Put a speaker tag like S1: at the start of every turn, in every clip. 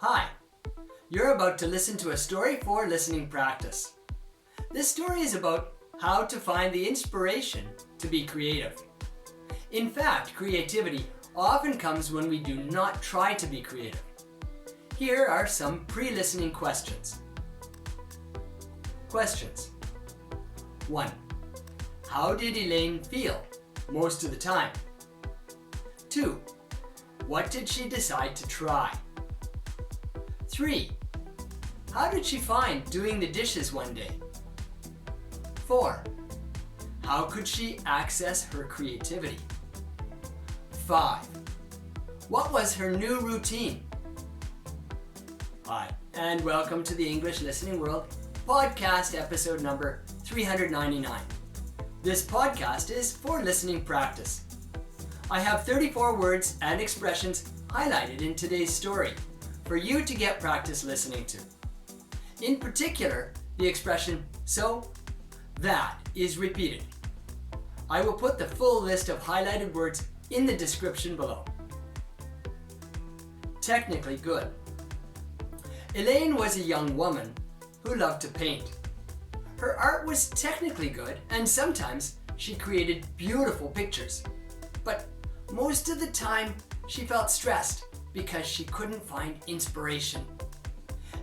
S1: Hi, you're about to listen to a story for listening practice. This story is about how to find the inspiration to be creative. In fact, creativity often comes when we do not try to be creative. Here are some pre-listening questions. Questions. 1. How did Elaine feel most of the time? 2. What did she decide to try? 3. How did she find doing the dishes one day? 4. How could she access her creativity? 5. What was her new routine? Hi, and welcome to the English Listening World podcast episode number 399. This podcast is for listening practice. I have 34 words and expressions highlighted in today's story for you to get practice listening to. In particular, the expression "so that" is repeated. I will put the full list of highlighted words in the description below. Technically good. Elaine was a young woman who loved to paint. Her art was technically good, and sometimes she created beautiful pictures. But most of the time, she felt stressed because she couldn't find inspiration.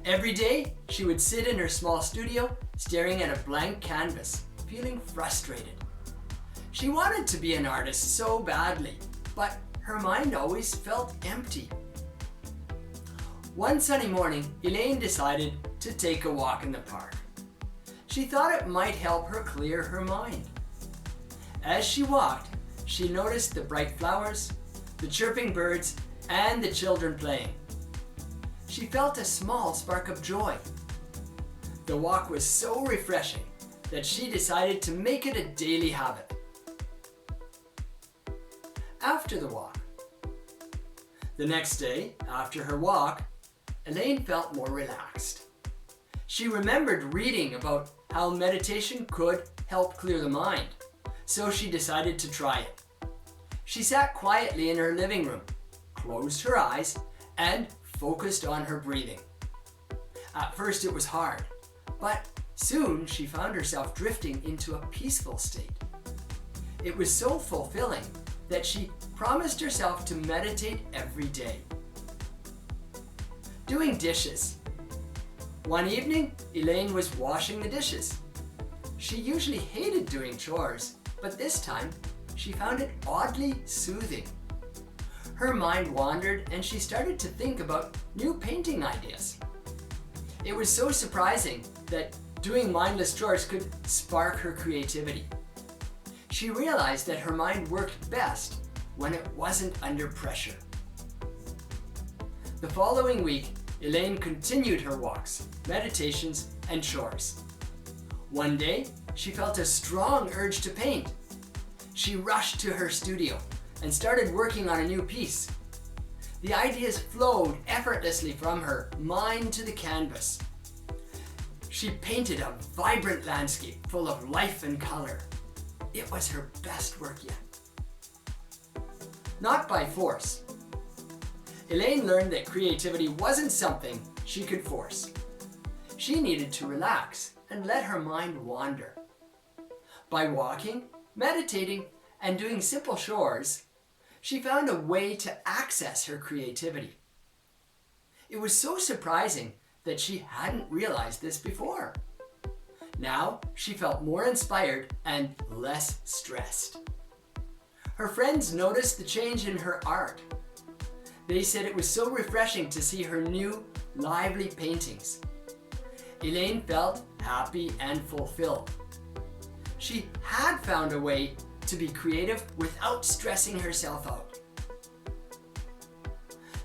S1: Every day, she would sit in her small studio staring at a blank canvas, feeling frustrated. She wanted to be an artist so badly, but her mind always felt empty. One sunny morning, Elaine decided to take a walk in the park. She thought it might help her clear her mind. As she walked, she noticed the bright flowers, the chirping birds, and the children playing. She felt a small spark of joy. The walk was so refreshing that she decided to make it a daily habit. After the walk. The next day, after her walk, Elaine felt more relaxed. She remembered reading about how meditation could help clear the mind, so she decided to try it. She sat quietly in her living room, closed her eyes, and focused on her breathing. At first it was hard, but soon she found herself drifting into a peaceful state. It was so fulfilling that she promised herself to meditate every day. Doing dishes. One evening, Elaine was washing the dishes. She usually hated doing chores, but this time she found it oddly soothing. Her mind wandered and she started to think about new painting ideas. It was so surprising that doing mindless chores could spark her creativity. She realized that her mind worked best when it wasn't under pressure. The following week, Elaine continued her walks, meditations, and chores. One day, she felt a strong urge to paint. She rushed to her studio and started working on a new piece. The ideas flowed effortlessly from her mind to the canvas. She painted a vibrant landscape full of life and color. It was her best work yet. Not by force. Elaine learned that creativity wasn't something she could force. She needed to relax and let her mind wander. By walking, meditating, and doing simple chores, she found a way to access her creativity. It was so surprising that she hadn't realized this before. Now she felt more inspired and less stressed. Her friends noticed the change in her art. They said it was so refreshing to see her new, lively paintings. Elaine felt happy and fulfilled. She had found a way to be creative without stressing herself out.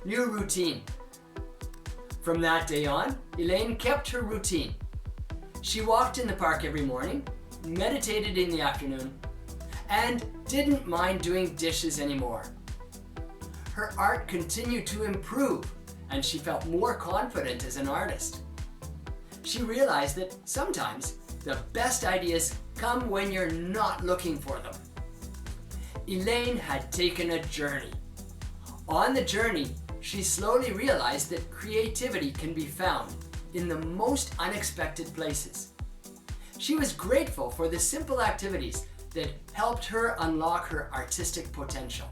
S1: New routine. From that day on, Elaine kept her routine. She walked in the park every morning, meditated in the afternoon, and didn't mind doing dishes anymore. Her art continued to improve, and she felt more confident as an artist. She realized that sometimes the best ideas come when you're not looking for them. Elaine had taken a journey. On the journey, she slowly realized that creativity can be found in the most unexpected places. She was grateful for the simple activities that helped her unlock her artistic potential.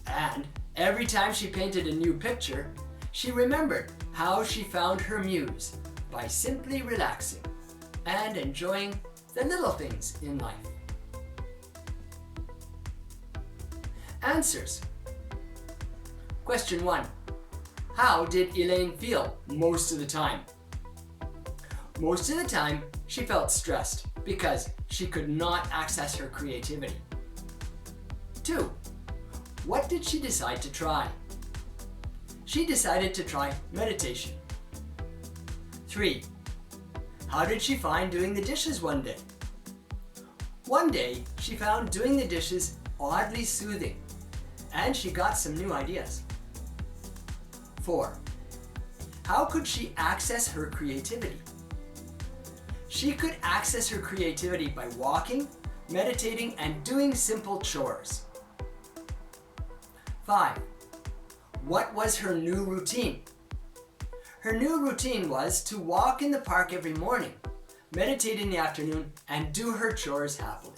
S1: And every time she painted a new picture, she remembered how she found her muse by simply relaxing and enjoying the little things in life. Answers. Question 1. How did Elaine feel most of the time? Most of the time, she felt stressed because she could not access her creativity. 2. What did she decide to try? She decided to try meditation. 3. How did she find doing the dishes one day? One day, she found doing the dishes oddly soothing, and she got some new ideas. 4. How could she access her creativity? She could access her creativity by walking, meditating, and doing simple chores. 5. What was her new routine? Her new routine was to walk in the park every morning, meditate in the afternoon, and do her chores happily.